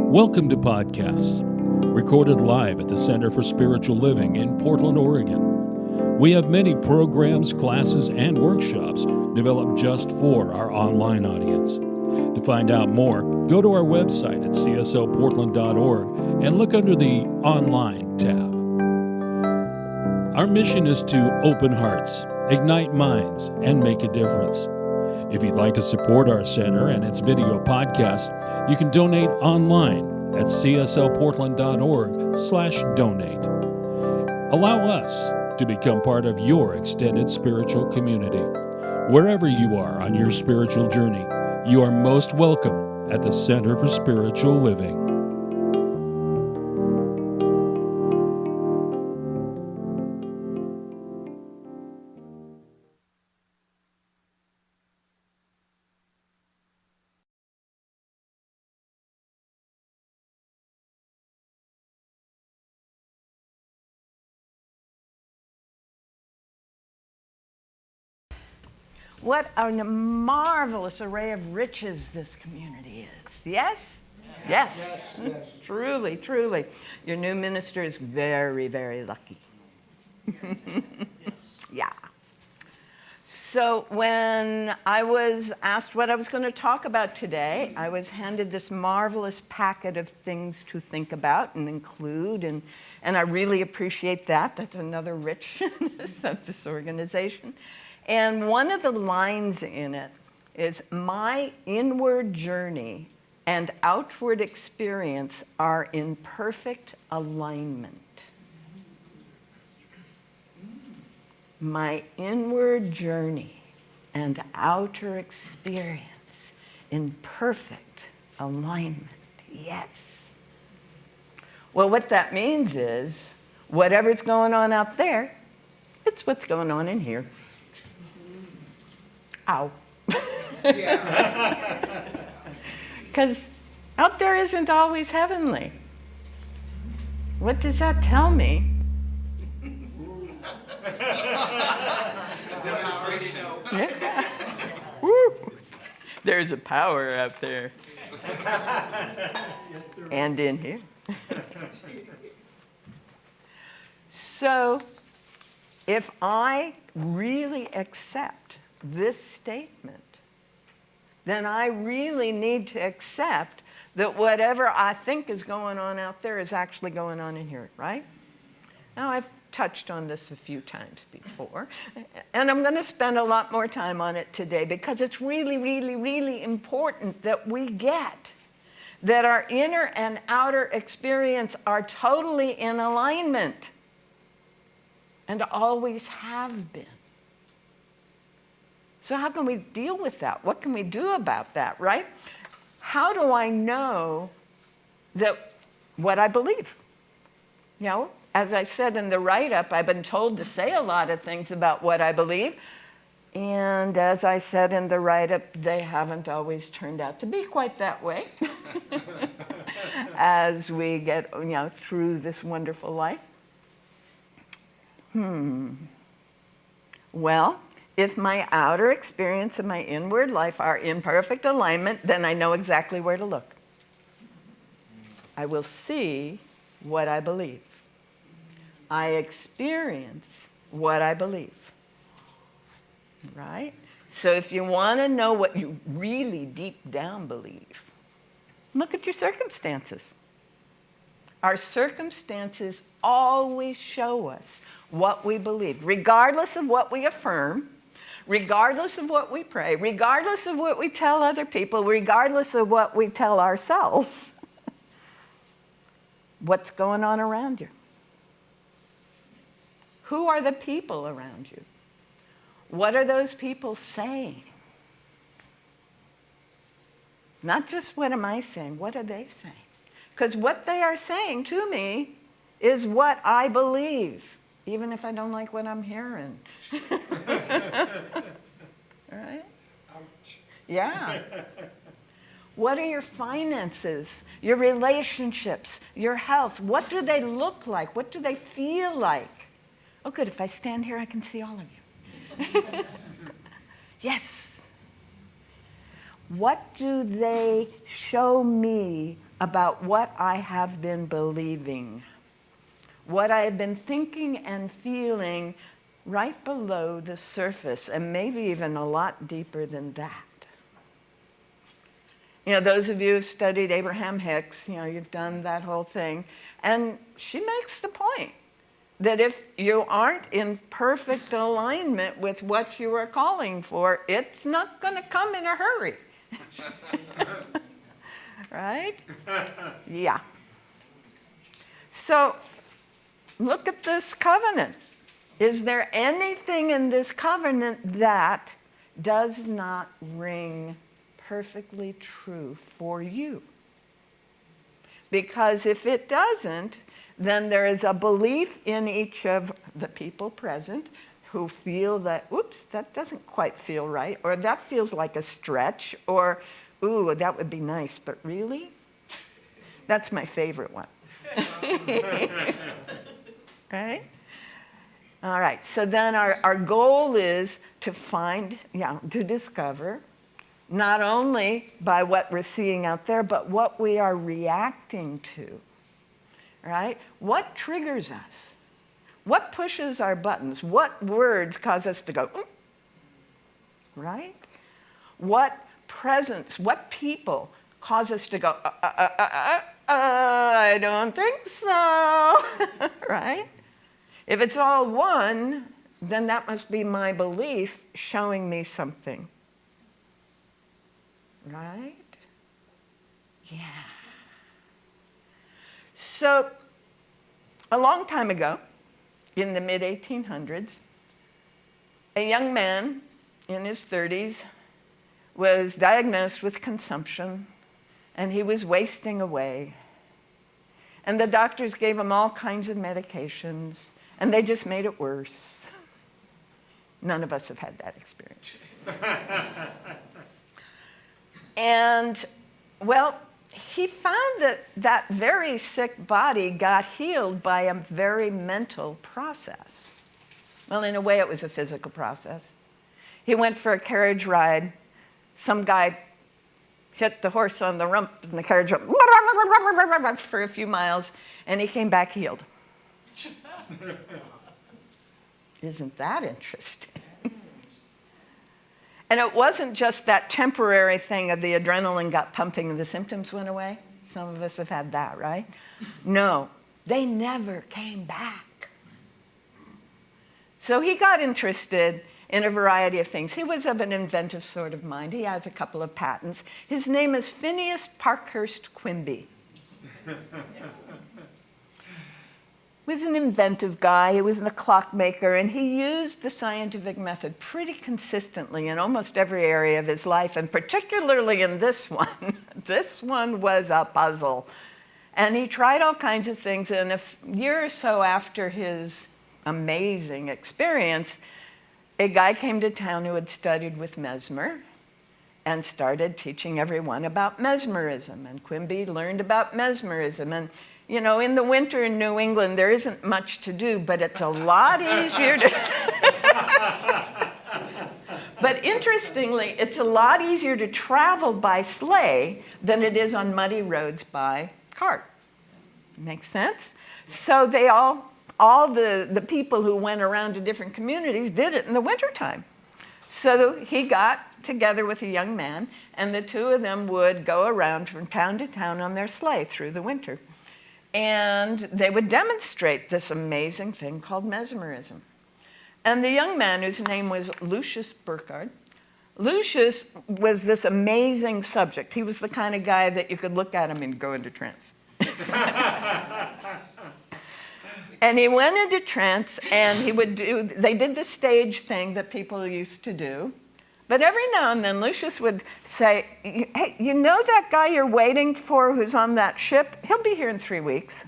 Welcome to podcasts, recorded live at the Center for Spiritual Living in Portland, Oregon. We have many programs, classes, and workshops developed just for our online audience. To find out more, go to our website at cslportland.org and look under the Online tab. Our mission is to open hearts, ignite minds, and make a difference. If you'd like to support our center and its video podcast, you can donate online at cslportland.org/donate. Allow us to become part of your extended spiritual community. Wherever you are on your spiritual journey, you are most welcome at the Center for Spiritual Living. What a marvelous array of riches this community is. Yes? Yes. Truly, truly. Your new minister is very, very lucky. Yeah. So when I was asked what I was going to talk about today, I was handed this marvelous packet of things to think about and include, and I really appreciate that. That's another richness of this organization. And one of the lines in it is, my inward journey and outward experience are in perfect alignment. My inward journey and outer experience in perfect alignment. Yes. Well, what that means is, whatever's going on out there, it's what's going on in here. Ow. Because out there isn't always heavenly. What does that tell me? Demonstration. Yeah. Woo. There's a power out there. And in here. So, if I really accept this statement, then I really need to accept that whatever I think is going on out there is actually going on in here, right? Now, I've touched on this a few times before, and I'm going to spend a lot more time on it today because it's really, really, really important that we get that our inner and outer experience are totally in alignment and always have been. So how can we deal with that? What can we do about that, right? How do I know that what I believe? You know, as I said in the write-up, I've been told to say a lot of things about what I believe. And as I said in the write-up, they haven't always turned out to be quite that way as we get, through this wonderful life. Well, if my outer experience and my inward life are in perfect alignment, then I know exactly where to look. I will see what I believe. I experience what I believe. Right? So if you want to know what you really deep down believe, look at your circumstances. Our circumstances always show us what we believe, regardless of what we affirm, regardless of what we pray, regardless of what we tell other people, regardless of what we tell ourselves. What's going on around you? Who are the people around you? What are those people saying? Not just what am I saying, what are they saying? Because what they are saying to me is what I believe, even if I don't like what I'm hearing. Right? Ouch. Yeah. What are your finances, your relationships, your health? What do they look like? What do they feel like? Oh, good, if I stand here, I can see all of you. Yes. What do they show me about what I have been believing, what I have been thinking and feeling right below the surface, and maybe even a lot deeper than that. You know, those of you who've studied Abraham Hicks, you know, you've done that whole thing, and she makes the point that if you aren't in perfect alignment with what you are calling for, it's not going to come in a hurry. Right? Yeah. So, look at this covenant. Is there anything in this covenant that does not ring perfectly true for you? Because if it doesn't, then there is a belief in each of the people present who feel that, oops, that doesn't quite feel right, or that feels like a stretch, or, ooh, that would be nice, but really? That's my favorite one. Right? All right, so then our goal is to find, to discover, not only by what we're seeing out there, but what we are reacting to, right? What triggers us? What pushes our buttons? What words cause us to go, right? What presence, what people cause us to go, I don't think so, right? If it's all one, then that must be my belief showing me something. Right? Yeah. So, a long time ago, in the mid-1800s, a young man in his 30s was diagnosed with consumption, and he was wasting away. And the doctors gave him all kinds of medications, and they just made it worse. None of us have had that experience. And, well, he found that that very sick body got healed by a very mental process. Well, in a way, it was a physical process. He went for a carriage ride. Some guy hit the horse on the rump, and the carriage went for a few miles, and he came back healed. Isn't that interesting? And it wasn't just that temporary thing of the adrenaline got pumping and the symptoms went away. Some of us have had that, right? No, they never came back. So he got interested in a variety of things. He was of an inventive sort of mind. He has a couple of patents. His name is Phineas Parkhurst Quimby. He was an inventive guy. He was a clockmaker, and he used the scientific method pretty consistently in almost every area of his life, and particularly in this one. This one was a puzzle. And he tried all kinds of things, and a year or so after his amazing experience, a guy came to town who had studied with Mesmer and started teaching everyone about mesmerism, and Quimby learned about mesmerism. And you know, in the winter in New England, there isn't much to do, but it's a lot easier to... But interestingly, it's a lot easier to travel by sleigh than it is on muddy roads by cart. Makes sense? So they all the people who went around to different communities did it in the wintertime. So he got together with a young man, and the two of them would go around from town to town on their sleigh through the winter. And they would demonstrate this amazing thing called mesmerism. And the young man, whose name was Lucius Burckhardt, Lucius was this amazing subject. He was the kind of guy that you could look at him and go into trance. And he went into trance, and they did the stage thing that people used to do. But every now and then, Lucius would say, hey, you know that guy you're waiting for who's on that ship? He'll be here in 3 weeks.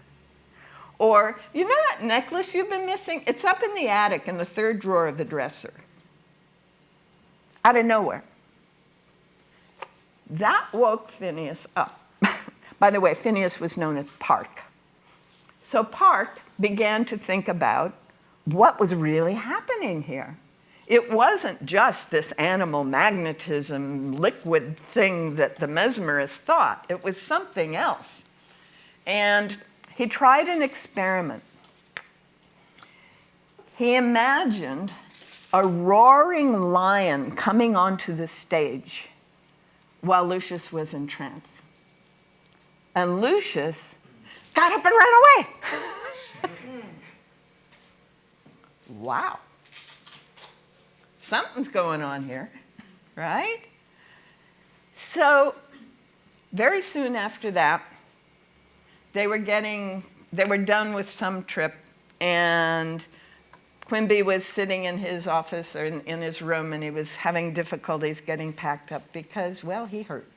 Or, you know that necklace you've been missing? It's up in the attic in the 3rd drawer of the dresser. Out of nowhere. That woke Phineas up. By the way, Phineas was known as Park. So Park began to think about what was really happening here. It wasn't just this animal magnetism liquid thing that the mesmerists thought. It was something else. And he tried an experiment. He imagined a roaring lion coming onto the stage while Lucius was in trance. And Lucius got up and ran away. Wow. Something's going on here, right? So very soon after that, they were done with some trip, and Quimby was sitting in his office or in his room, and he was having difficulties getting packed up because, well, he hurt.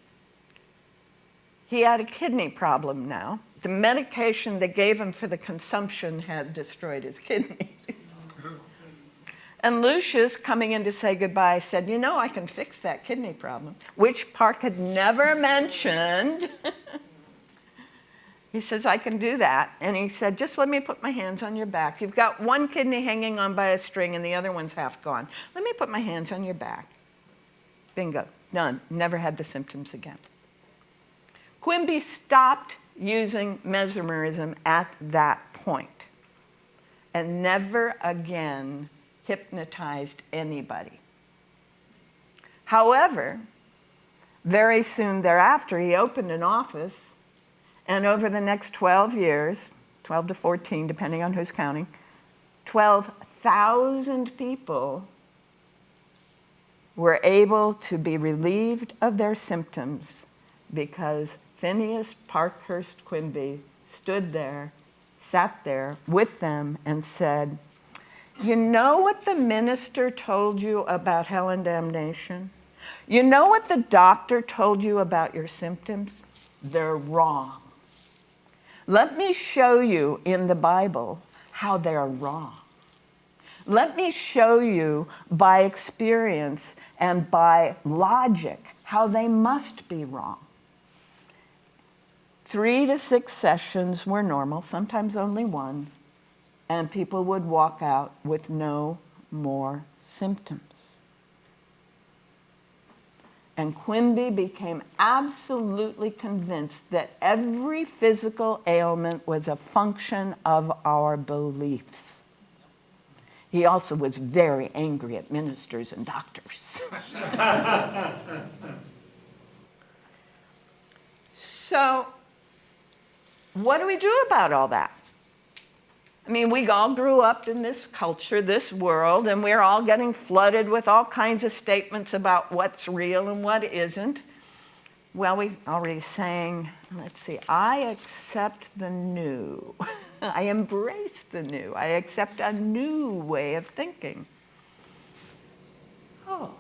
He had a kidney problem now. The medication they gave him for the consumption had destroyed his kidneys. And Lucius, coming in to say goodbye, said, you know, I can fix that kidney problem, which Park had never mentioned. He says, I can do that. And he said, just let me put my hands on your back. You've got one kidney hanging on by a string and the other one's half gone. Let me put my hands on your back. Bingo, done. Never had the symptoms again. Quimby stopped using mesmerism at that point and never again hypnotized anybody. However, very soon thereafter, he opened an office, and over the next 12 years, 12 to 14, depending on who's counting, 12,000 people were able to be relieved of their symptoms because Phineas Parkhurst Quimby stood there, sat there with them and said, you know what the minister told you about hell and damnation? You know what the doctor told you about your symptoms? They're wrong. Let me show you in the Bible how they're wrong. Let me show you by experience and by logic how they must be wrong. 3 to 6 sessions were normal, sometimes only one, and people would walk out with no more symptoms. And Quimby became absolutely convinced that every physical ailment was a function of our beliefs. He also was very angry at ministers and doctors. So, what do we do about all that? I mean, we all grew up in this culture, this world, and we're all getting flooded with all kinds of statements about what's real and what isn't. Well, we already sang, let's see, I accept the new. I embrace the new. I accept a new way of thinking. Oh.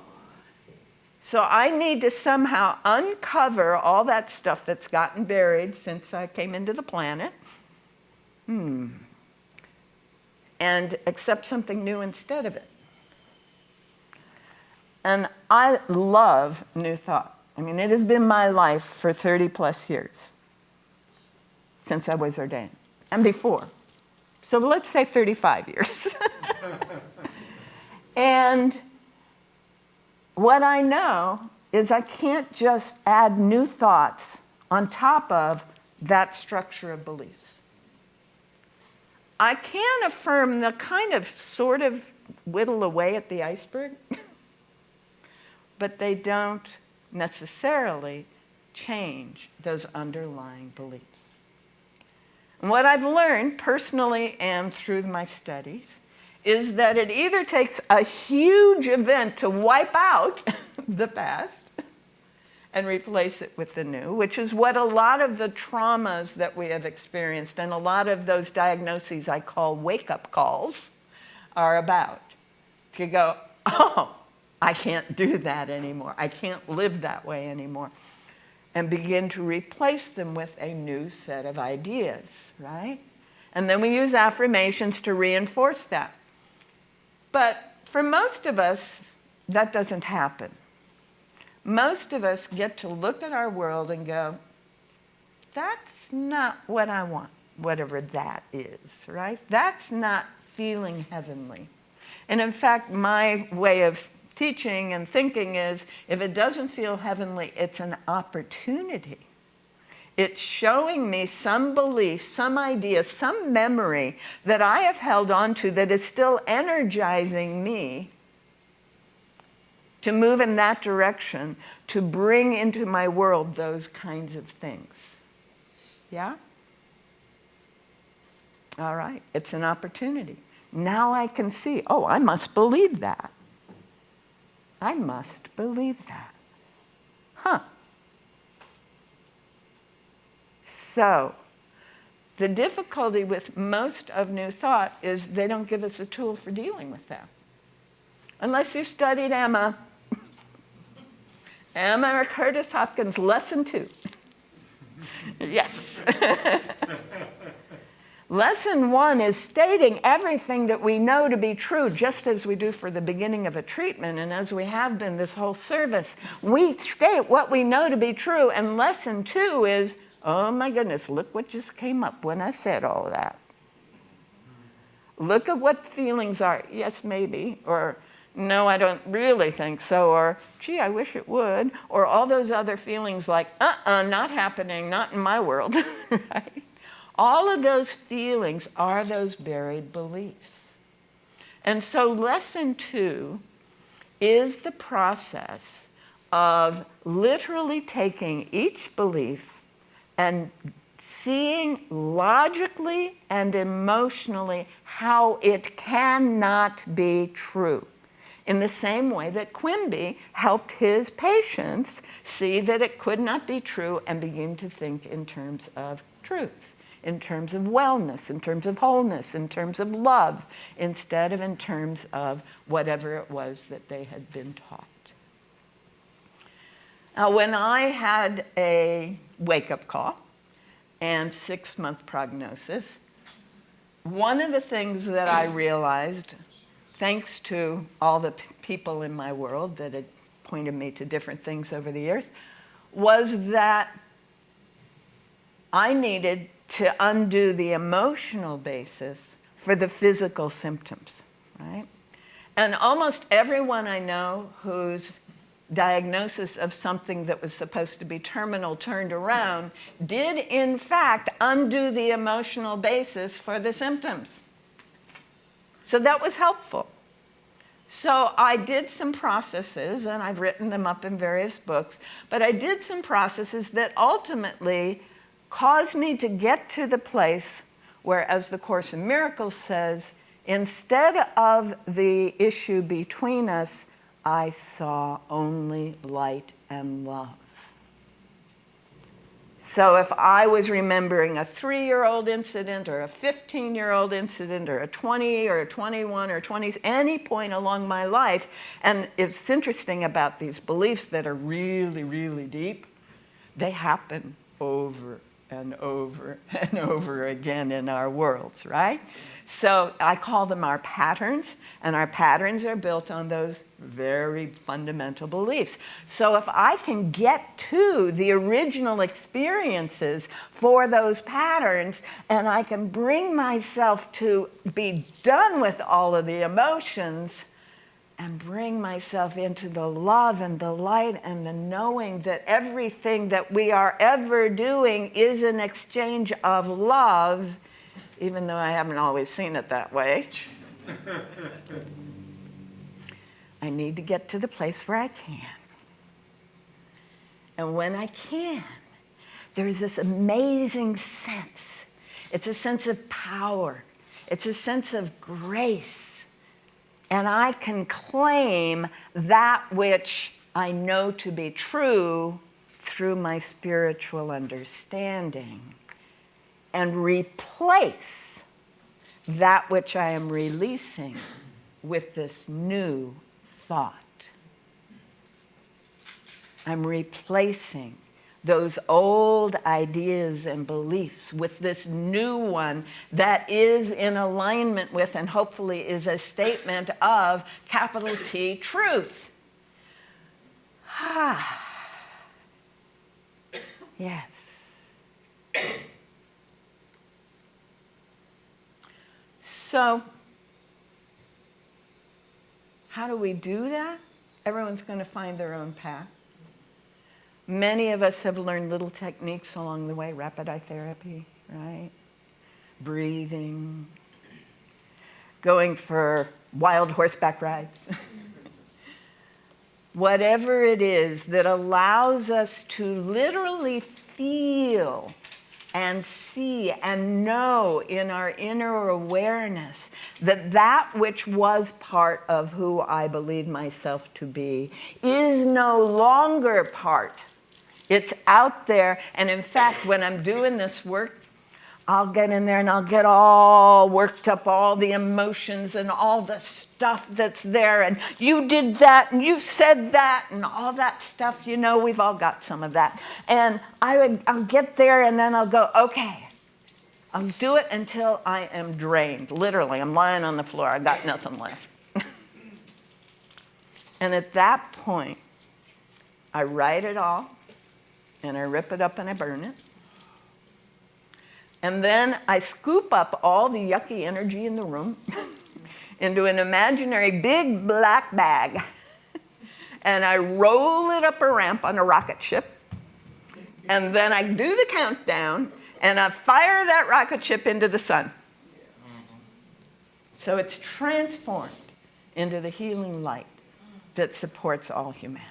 So I need to somehow uncover all that stuff that's gotten buried since I came into the planet. And accept something new instead of it. And I love new thought. I mean, it has been my life for 30 plus years since I was ordained, and before. So let's say 35 years. And what I know is I can't just add new thoughts on top of that structure of beliefs. I can affirm the kind of sort of whittle away at the iceberg, but they don't necessarily change those underlying beliefs. And what I've learned personally and through my studies is that it either takes a huge event to wipe out the past and replace it with the new, which is what a lot of the traumas that we have experienced and a lot of those diagnoses I call wake-up calls are about. To go, oh, I can't do that anymore. I can't live that way anymore. And begin to replace them with a new set of ideas, right? And then we use affirmations to reinforce that. But for most of us, that doesn't happen. Most of us get to look at our world and go, that's not what I want, whatever that is, right? That's not feeling heavenly. And in fact, my way of teaching and thinking is, if it doesn't feel heavenly, it's an opportunity. It's showing me some belief, some idea, some memory that I have held on to that is still energizing me to move in that direction, to bring into my world those kinds of things. Yeah? All right, it's an opportunity. Now I can see, oh, I must believe that. I must believe that. Huh. So, the difficulty with most of New Thought is they don't give us a tool for dealing with that. Unless you studied Emma Curtis Hopkins, lesson 2. Yes. Lesson 1 is stating everything that we know to be true, just as we do for the beginning of a treatment, and as we have been this whole service. We state what we know to be true, and lesson 2 is, oh my goodness, look what just came up when I said all that. Look at what feelings are. Yes, maybe, or no, I don't really think so, or gee, I wish it would, or all those other feelings like, not happening, not in my world, right? All of those feelings are those buried beliefs. And so lesson 2 is the process of literally taking each belief and seeing logically and emotionally how it cannot be true. In the same way that Quimby helped his patients see that it could not be true and begin to think in terms of truth, in terms of wellness, in terms of wholeness, in terms of love, instead of in terms of whatever it was that they had been taught. Now, when I had a wake-up call and 6-month prognosis, one of the things that I realized, thanks to all the people in my world that had pointed me to different things over the years, was that I needed to undo the emotional basis for the physical symptoms, right? And almost everyone I know whose diagnosis of something that was supposed to be terminal turned around did, in fact, undo the emotional basis for the symptoms. So that was helpful. So I did some processes, and I've written them up in various books, but I did some processes that ultimately caused me to get to the place where, as the Course in Miracles says, instead of the issue between us, I saw only light and love. So if I was remembering a 3-year-old incident or a 15-year-old incident or a 20 or a 21 or 20, any point along my life, and it's interesting about these beliefs that are really, really deep, they happen over and over and over again in our worlds, right? So I call them our patterns, and our patterns are built on those very fundamental beliefs. So if I can get to the original experiences for those patterns, and I can bring myself to be done with all of the emotions, and bring myself into the love and the light and the knowing that everything that we are ever doing is an exchange of love, even though I haven't always seen it that way. I need to get to the place where I can. And when I can, there's this amazing sense. It's a sense of power. It's a sense of grace. And I can claim that which I know to be true through my spiritual understanding and replace that which I am releasing with this new thought. I'm replacing those old ideas and beliefs with this new one that is in alignment with and hopefully is a statement of capital T truth. Yes. So How do we do that? Everyone's going to find their own path. Many of us have learned little techniques along the way, rapid eye therapy, right? Breathing, going for wild horseback rides. Whatever it is that allows us to literally feel and see and know in our inner awareness that that which was part of who I believe myself to be is no longer part. It's out there, and in fact, when I'm doing this work, I'll get in there and I'll get all worked up, all the emotions and all the stuff that's there, and you did that and you said that and all that stuff. You know, we've all got some of that. And I'll get there and then I'll go, okay, I'll do it until I am drained. Literally, I'm lying on the floor. I got nothing left. And at that point, I write it all and I rip it up and I burn it. And then I scoop up all the yucky energy in the room into an imaginary big black bag. And I roll it up a ramp on a rocket ship. And then I do the countdown and I fire that rocket ship into the sun. So it's transformed into the healing light that supports all humanity.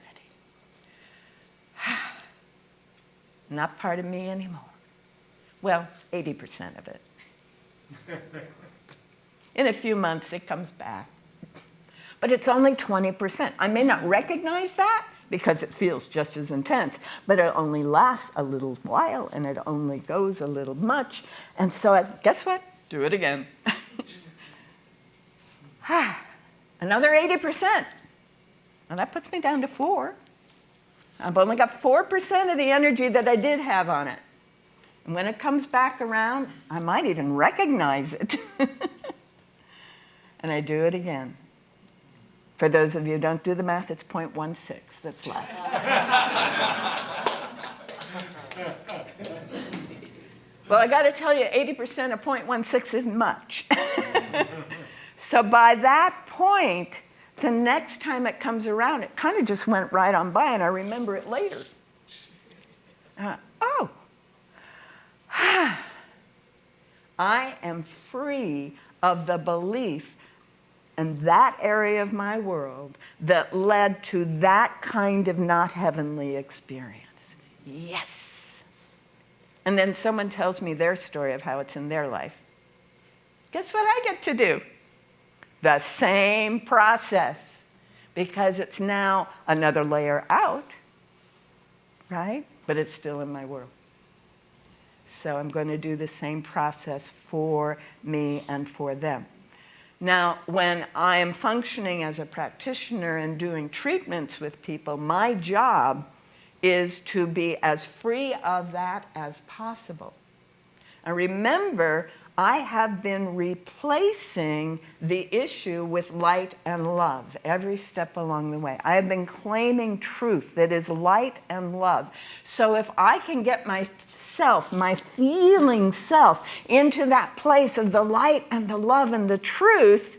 Not part of me anymore. Well, 80% of it. In a few months, it comes back. But it's only 20%. I may not recognize that because it feels just as intense, but it only lasts a little while and it only goes a little much. And so guess what? Do it again. Another 80%. And that puts me down to 4. I've only got 4% of the energy that I did have on it. And when it comes back around, I might even recognize it. And I do it again. For those of you who don't do the math, it's 0.16 that's left. Well, I got to tell you, 80% of 0.16 isn't much. So by that point, the next time it comes around, it kind of just went right on by, and I remember it later. Oh. I am free of the belief in that area of my world that led to that kind of not heavenly experience. Yes. And then someone tells me their story of how it's in their life. Guess what I get to do? The same process, because it's now another layer out, right? But it's still in my world. So I'm going to do the same process for me and for them. Now, when I am functioning as a practitioner and doing treatments with people, my job is to be as free of that as possible. And remember, I have been replacing the issue with light and love every step along the way. I have been claiming truth that is light and love. So if I can get myself, my feeling self, into that place of the light and the love and the truth,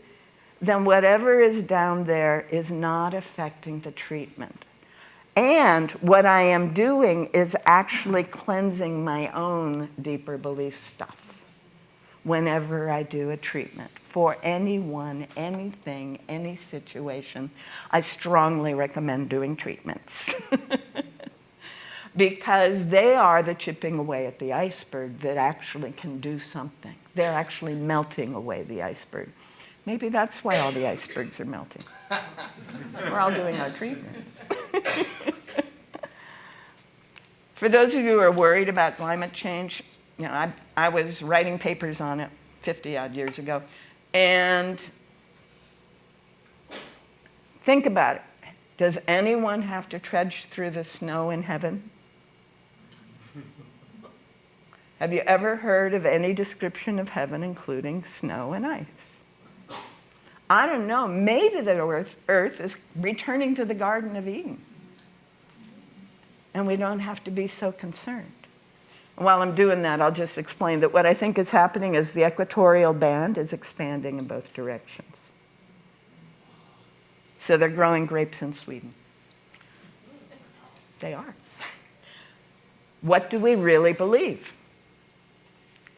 then whatever is down there is not affecting the treatment. And what I am doing is actually cleansing my own deeper belief stuff whenever I do a treatment for anyone, anything, any situation. I strongly recommend doing treatments because they are the chipping away at the iceberg that actually can do something. They're actually melting away the iceberg. Maybe that's why all the icebergs are melting. We're all doing our treatments. For those of you who are worried about climate change, you know, I was writing papers on it 50-odd years ago. And think about it. Does anyone have to trudge through the snow in heaven? Have you ever heard of any description of heaven including snow and ice? I don't know. Maybe the earth is returning to the Garden of Eden. And we don't have to be so concerned. While I'm doing that, I'll just explain that what I think is happening is the equatorial band is expanding in both directions. So they're growing grapes in Sweden. They are. What do we really believe?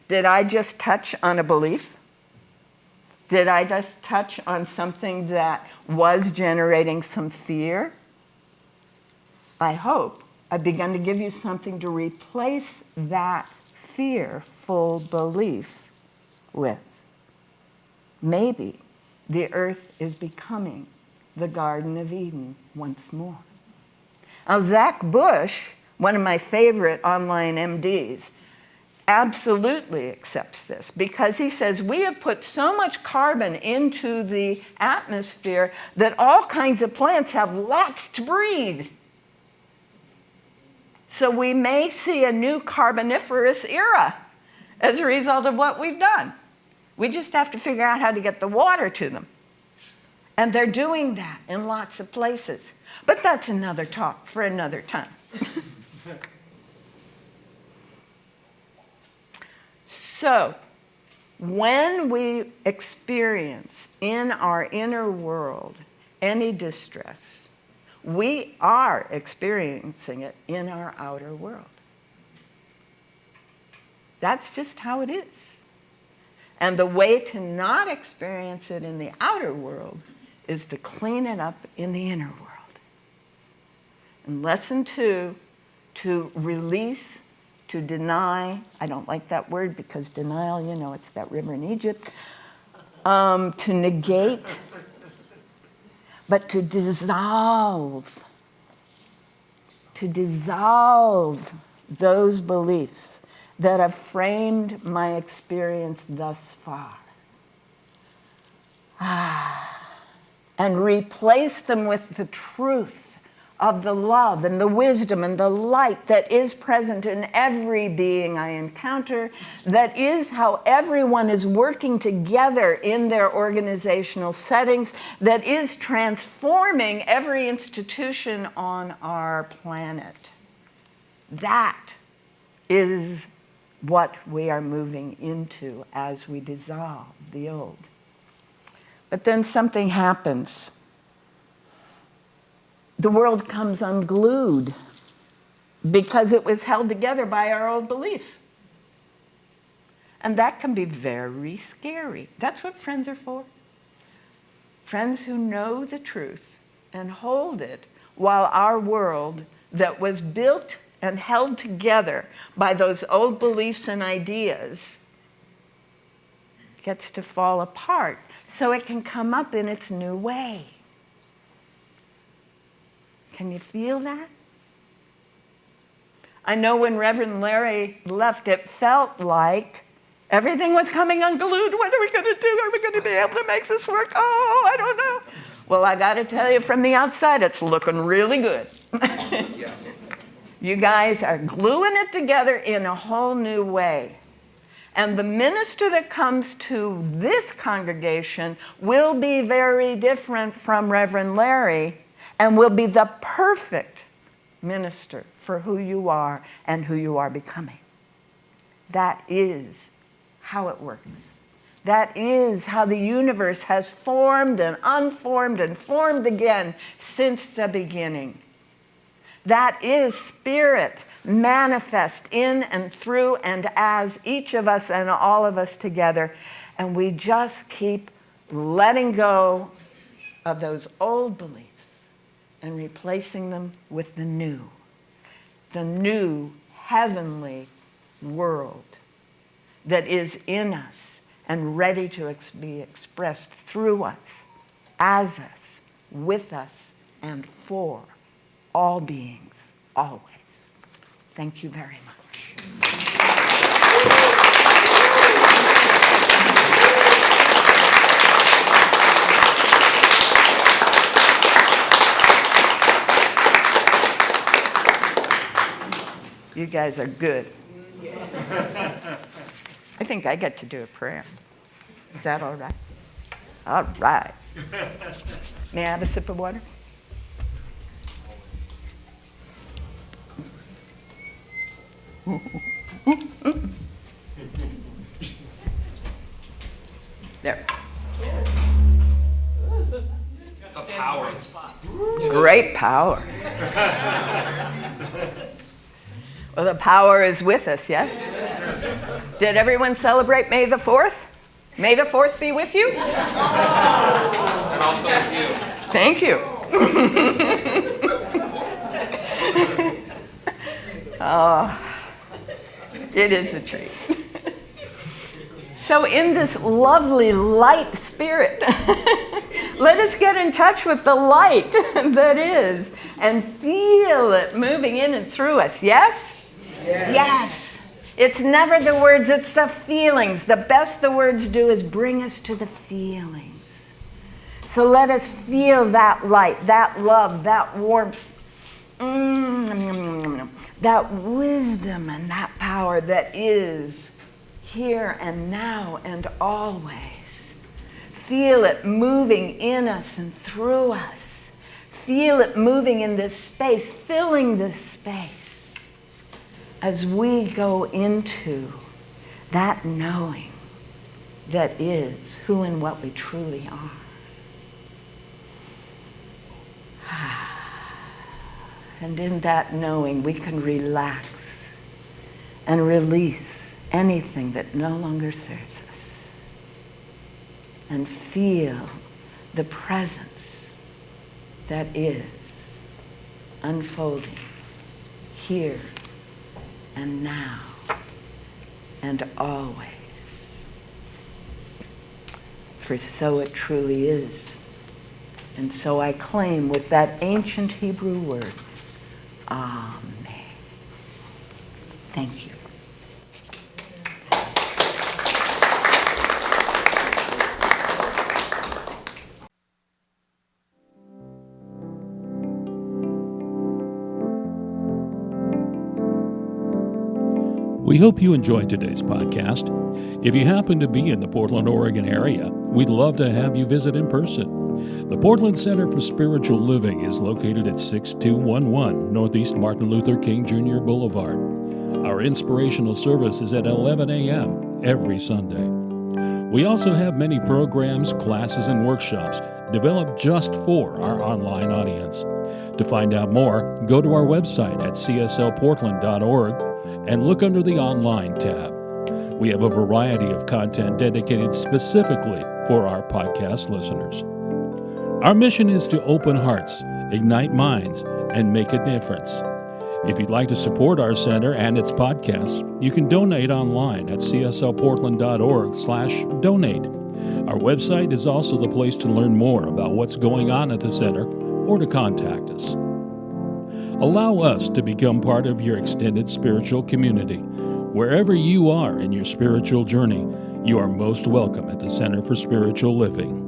Did I just touch on a belief? Did I just touch on something that was generating some fear? I hope I've begun to give you something to replace that fearful belief with. Maybe the earth is becoming the Garden of Eden once more. Now, Zach Bush, one of my favorite online MDs, absolutely accepts this because he says we have put so much carbon into the atmosphere that all kinds of plants have lots to breathe. So we may see a new carboniferous era as a result of what we've done. We just have to figure out how to get the water to them. And they're doing that in lots of places. But that's another talk for another time. So, when we experience in our inner world any distress, we are experiencing it in our outer world. That's just how it is. And the way to not experience it in the outer world is to clean it up in the inner world. And lesson 2, to release, to deny. I don't like that word because denial, you know, it's that river in Egypt. To negate, but to dissolve. To dissolve those beliefs that have framed my experience thus far. And replace them with the truth of the love and the wisdom and the light that is present in every being I encounter, that is how everyone is working together in their organizational settings, that is transforming every institution on our planet. That is what we are moving into as we dissolve the old. But then something happens. The world comes unglued because it was held together by our old beliefs. And that can be very scary. That's what friends are for. Friends who know the truth and hold it while our world that was built and held together by those old beliefs and ideas gets to fall apart so it can come up in its new way. Can you feel that? I know when Reverend Larry left, it felt like everything was coming unglued. What are we going to do? Are we going to be able to make this work? Oh, I don't know. Well, I got to tell you, from the outside, it's looking really good. Yes. You guys are gluing it together in a whole new way. And the minister that comes to this congregation will be very different from Reverend Larry, and will be the perfect minister for who you are and who you are becoming. That is how it works. That is how the universe has formed and unformed and formed again since the beginning. That is spirit manifest in and through and as each of us and all of us together. And we just keep letting go of those old beliefs and replacing them with the new heavenly world that is in us and ready to be expressed through us, as us, with us, and for all beings, always. Thank you very much. You guys are good. I think I get to do a prayer. Is that all right? All right. May I have a sip of water? There. Power. Great power. Well, the power is with us, yes? Did everyone celebrate May the 4th? May the 4th be with you? And also with you. Thank you. Oh, it is a treat. So in this lovely light spirit, let us get in touch with the light that is and feel it moving in and through us. Yes? Yes. Yes. It's never the words, it's the feelings. The best the words do is bring us to the feelings. So let us feel that light, that love, that warmth, that wisdom and that power that is here and now and always. Feel it moving in us and through us. Feel it moving in this space, filling this space as we go into that knowing that is who and what we truly are. And in that knowing, we can relax and release anything that no longer serves us and feel the presence that is unfolding here and now and always. For so it truly is. And so I claim with that ancient Hebrew word, Amen. Thank you. We hope you enjoyed today's podcast. If you happen to be in the Portland, Oregon area, we'd love to have you visit in person. The Portland Center for Spiritual Living is located at 6211 Northeast Martin Luther King Jr. Boulevard. Our inspirational service is at 11 a.m. every Sunday. We also have many programs, classes, and workshops developed just for our online audience. To find out more, go to our website at cslportland.org and look under the Online tab. We have a variety of content dedicated specifically for our podcast listeners. Our mission is to open hearts, ignite minds, and make a difference. If you'd like to support our center and its podcasts, you can donate online at cslportland.org/donate. Our website is also the place to learn more about what's going on at the center or to contact us. Allow us to become part of your extended spiritual community. Wherever you are in your spiritual journey, you are most welcome at the Center for Spiritual Living.